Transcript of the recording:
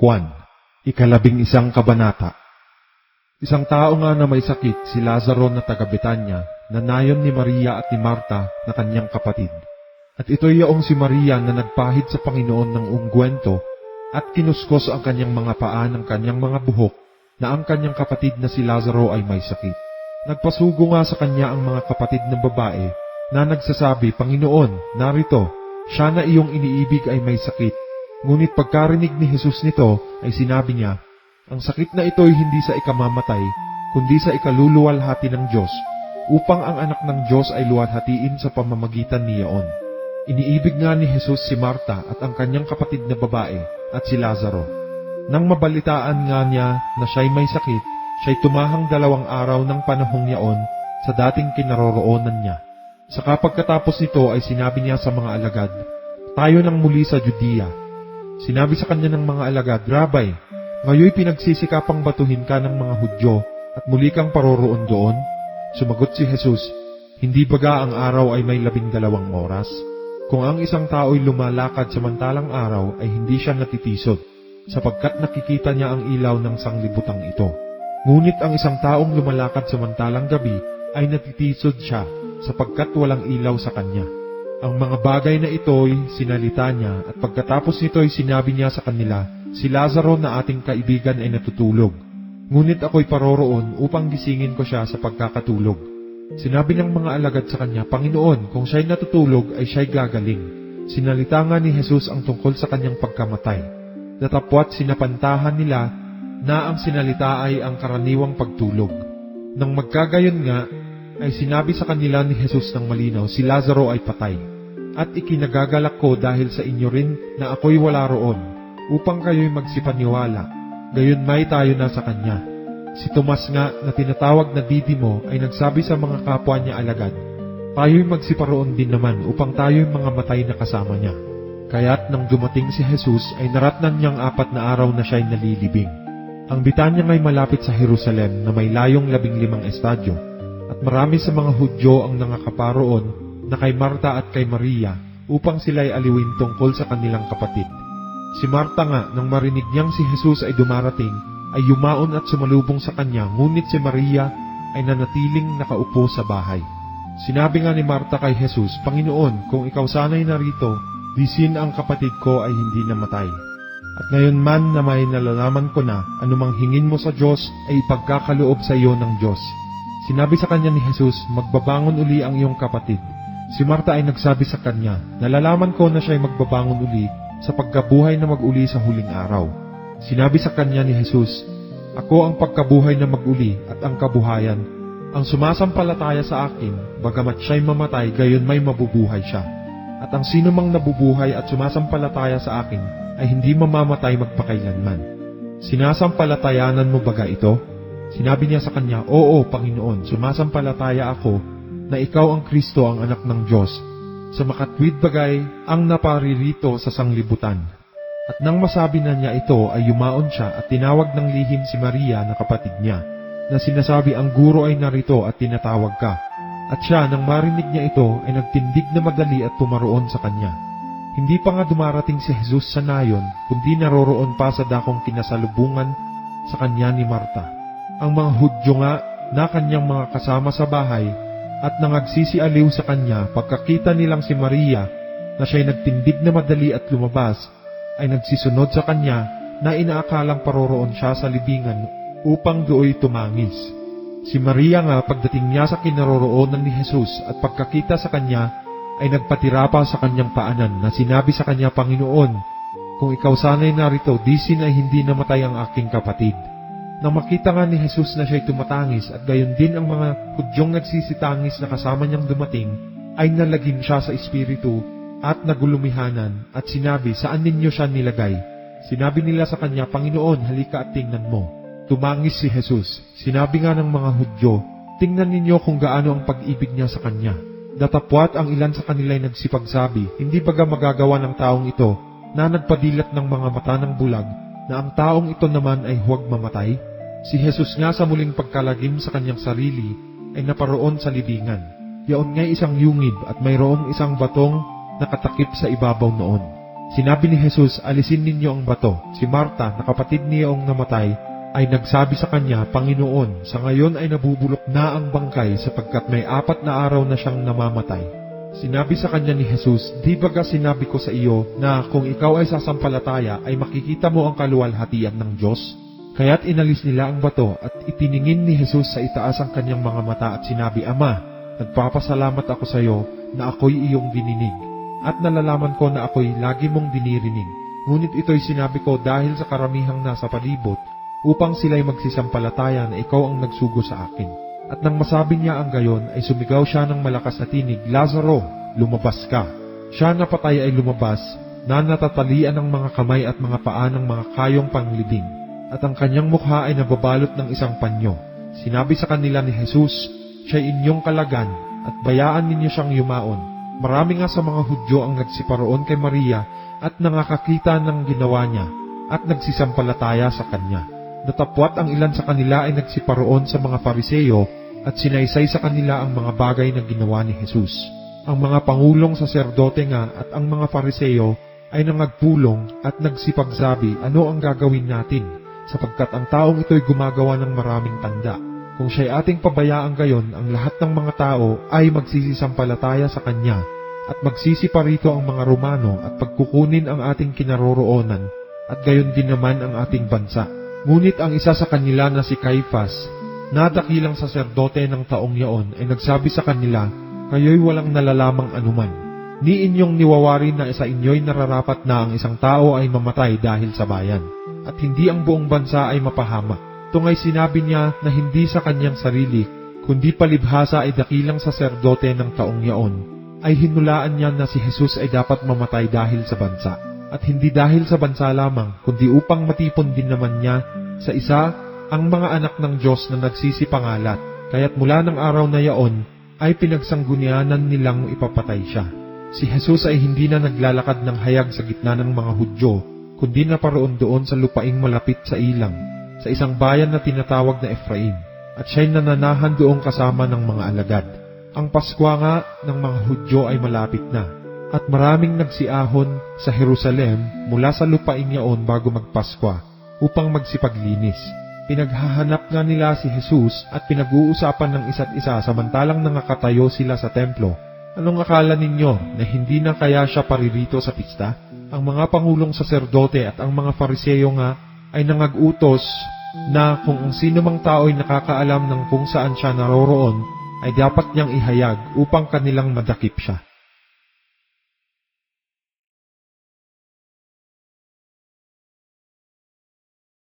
Juan, 11 kabanata. Isang tao nga na may sakit, si Lazaro na taga Betanya, na nayon ni Maria at ni Marta na kanyang kapatid. At ito'y yaong si Maria na nagpahid sa Panginoon ng ungguento at kinuskos ang kanyang mga paa ng kanyang mga buhok na ang kanyang kapatid na si Lazaro ay may sakit. Nagpasugo nga sa kanya ang mga kapatid ng babae na nagsasabi, Panginoon, narito, siya na iyong iniibig ay may sakit. Ngunit pagkarinig ni Jesus nito ay sinabi niya, ang sakit na ito'y hindi sa ikamamatay, kundi sa ikaluluwalhati ng Diyos, upang ang anak ng Diyos ay luwalhatiin sa pamamagitan niyaon. Iniibig nga ni Jesus si Marta at ang kanyang kapatid na babae at si Lazaro. Nang mabalitaan nga niya na siya'y may sakit, siya'y tumahang 2 araw ng panahong yaon sa dating kinaroroonan niya. Saka pagkatapos nito ay sinabi niya sa mga alagad, tayo nang muli sa Judea. Sinabi sa kanya ng mga alagad, Rabay, ngayoy pinagsisikapang batuhin ka ng mga Hudyo at muli kang paroroon doon? Sumagot si Jesus, hindi baga ang araw ay may 12 oras? Kung ang isang tao'y lumalakad samantalang araw ay hindi siya natitisod, sapagkat nakikita niya ang ilaw ng sanglibutang ito. Ngunit ang isang taong lumalakad samantalang gabi ay natitisod siya, sapagkat walang ilaw sa kanya. Ang mga bagay na ito'y sinalita niya at pagkatapos nito'y sinabi niya sa kanila, si Lazaro na ating kaibigan ay natutulog. Ngunit ako'y paroroon upang gisingin ko siya sa pagkakatulog. Sinabi ng mga alagad sa kanya, Panginoon, kung siya'y natutulog ay siya'y gagaling. Sinalita nga ni Jesus ang tungkol sa kanyang pagkamatay. Datapwat sinapantahan nila na ang sinalita ay ang karaniwang pagtulog. Nang magkagayon nga, ay sinabi sa kanila ni Jesus ng malinaw, si Lazaro ay patay. At ikinagagalak ko dahil sa inyo rin na ako'y wala roon, upang kayo'y magsipaniwala, gayon may tayo na sa kanya. Si Tomas nga na tinatawag na Didimo ay nagsabi sa mga kapwa niya alagad, tayo'y magsiparoon din naman upang tayo'y mga matay na kasama niya. Kaya't nang dumating si Jesus ay naratnan niyang 4 na araw na siya'y nalilibing. Ang Betanya ay malapit sa Jerusalem na may layong 15 estadyo, at marami sa mga Hudyo ang nangakaparoon na kay Marta at kay Maria upang sila'y aliwin tungkol sa kanilang kapatid. Si Marta nga, nang marinig niyang si Jesus ay dumarating, ay yumaon at sumalubong sa kanya, ngunit si Maria ay nanatiling nakaupo sa bahay. Sinabi nga ni Marta kay Jesus, Panginoon, kung ikaw sana'y narito, disin ang kapatid ko ay hindi namatay. At ngayon man na may nalalaman ko na, anumang hingin mo sa Diyos ay ipagkakaloob sa iyo ng Diyos. Sinabi sa kanya ni Jesus, magbabangon uli ang iyong kapatid. Si Marta ay nagsabi sa kanya, nalalaman ko na siya'y magbabangon uli sa pagkabuhay na mag-uli sa huling araw. Sinabi sa kanya ni Jesus, ako ang pagkabuhay na mag-uli at ang kabuhayan. Ang sumasampalataya sa akin, bagamat siya'y mamatay, gayon may mabubuhay siya. At ang sino mang nabubuhay at sumasampalataya sa akin, ay hindi mamamatay magpakailanman. Sinasampalatayanan mo baga ito? Sinabi niya sa kanya, oo, Panginoon, sumasampalataya ako na ikaw ang Kristo, ang anak ng Diyos. Sa makatwid bagay ang naparirito sa sanglibutan. At nang masabi na niya ito ay yumaon siya at tinawag ng lihim si Maria na kapatid niya, na sinasabi ang guro ay narito at tinatawag ka. At siya nang marinig niya ito ay nagtindig na madali at pumaroon sa kanya. Hindi pa nga dumarating si Jesus sa nayon, kundi naroroon pa sa dakong kinasalubungan sa kanya ni Marta. Ang mga Hudyo nga na kanyang mga kasama sa bahay at nangagsisialiw sa kanya pagkakita nilang si Maria na siya'y nagtindig na madali at lumabas, ay nagsisunod sa kanya na inaakalang paroroon siya sa libingan upang dooy tumangis. Si Maria nga pagdating niya sa kinaroroonan ni Jesus at pagkakita sa kanya ay nagpatira pa sa kanyang paanan na sinabi sa kanya, Panginoon, kung ikaw sana'y narito, disin ay hindi namatay ang aking kapatid. Nang makita nga ni Jesus na siya'y tumatangis at gayon din ang mga Hudyong nagsisitangis na kasama niyang dumating, ay nalagim siya sa espiritu at nagulumihanan at sinabi, saan ninyo siya nilagay? Sinabi nila sa kanya, Panginoon, halika at tingnan mo. Tumangis si Jesus. Sinabi nga ng mga Hudyo, tingnan ninyo kung gaano ang pag-ibig niya sa kanya. Datapwat ang ilan sa kanila ay nagsipagsabi, hindi baga magagawa ng taong ito na nagpadilat ng mga mata ng bulag na ang taong ito naman ay huwag mamatay? Si Jesus nga sa muling pagkalagim sa kanyang sarili ay naparoon sa libingan. Yaon nga'y isang yungib at mayroong isang batong nakatakip sa ibabaw noon. Sinabi ni Jesus, alisin ninyo ang bato. Si Marta, na kapatid niyaong namatay, ay nagsabi sa kanya, Panginoon, sa ngayon ay nabubulok na ang bangkay sapagkat may 4 na araw na siyang namamatay. Sinabi sa kanya ni Jesus, di baga sinabi ko sa iyo na kung ikaw ay sasampalataya ay makikita mo ang kaluwalhatian ng Diyos? Kaya't inalis nila ang bato at itiningin ni Jesus sa itaas ang kanyang mga mata at sinabi, Ama, nagpapasalamat ako sa iyo na ako'y iyong dininig at nalalaman ko na ako'y lagi mong dinirinig. Ngunit ito'y sinabi ko dahil sa karamihang nasa palibot upang sila'y magsisampalataya na ikaw ang nagsugo sa akin. At nang masabi niya ang gayon ay sumigaw siya ng malakas na tinig, Lazaro, lumabas ka. Siya na patay ay lumabas, na natatalian ng mga kamay at mga paa ng mga kayong panglibing, at ang kanyang mukha ay nababalot ng isang panyo. Sinabi sa kanila ni Jesus, siya'y inyong kalagan, at bayaan ninyo siyang yumaon. Marami nga sa mga Hudyo ang nagsiparoon kay Maria at nangakakita ng ginawa niya, at nagsisampalataya sa kanya. Natapwat ang ilan sa kanila ay nagsiparoon sa mga Pariseo at sinaysay sa kanila ang mga bagay na ginawa ni Jesus. Ang mga pangulong saserdote nga at ang mga Pariseo ay nangagpulong at nagsipagsabi, ano ang gagawin natin? Sapagkat ang taong ito'y gumagawa ng maraming tanda. Kung siya'y ating pabayaan gayon, ang lahat ng mga tao ay magsisisampalataya sa kanya at magsisiparito ang mga Romano at pagkukunin ang ating kinaroroonan at gayon din naman ang ating bansa. Ngunit ang isa sa kanila na si Caifas, na dakilang saserdote ng taong yaon, ay nagsabi sa kanila, kayo'y walang nalalamang anuman. Ni inyong niwawari na sa inyo'y nararapat na ang isang tao ay mamatay dahil sa bayan, at hindi ang buong bansa ay mapahamak. Tungay sinabi niya na hindi sa kanyang sarili, kundi palibhasa ay dakilang saserdote ng taong yaon, ay hinulaan niya na si Jesus ay dapat mamatay dahil sa bansa. At hindi dahil sa bansa lamang, kundi upang matipon din naman niya sa isa ang mga anak ng Diyos na nagsisipangalat. Kaya't mula ng araw na yaon ay pinagsanggunianan nilang ipapatay siya. Si Jesus ay hindi na naglalakad ng hayag sa gitna ng mga Hudyo, kundi naparoon doon sa lupaing malapit sa ilang, sa isang bayan na tinatawag na Efraim, at siya'y nananahan doon kasama ng mga alagad. Ang Paskwa nga ng mga Hudyo ay malapit na. At maraming nagsiahon sa Jerusalem mula sa lupain yaon bago magpaskwa upang magsipaglinis. Pinaghahanap nga nila si Jesus at pinag-uusapan ng isa't isa samantalang nangakatayo sila sa templo. Anong akala ninyo na hindi na kaya siya paririto sa pista? Ang mga pangulong saserdote at ang mga Fariseo nga ay nangag-utos na kung ang sino mang tao ay nakakaalam ng kung saan siya naroroon ay dapat niyang ihayag upang kanilang madakip siya.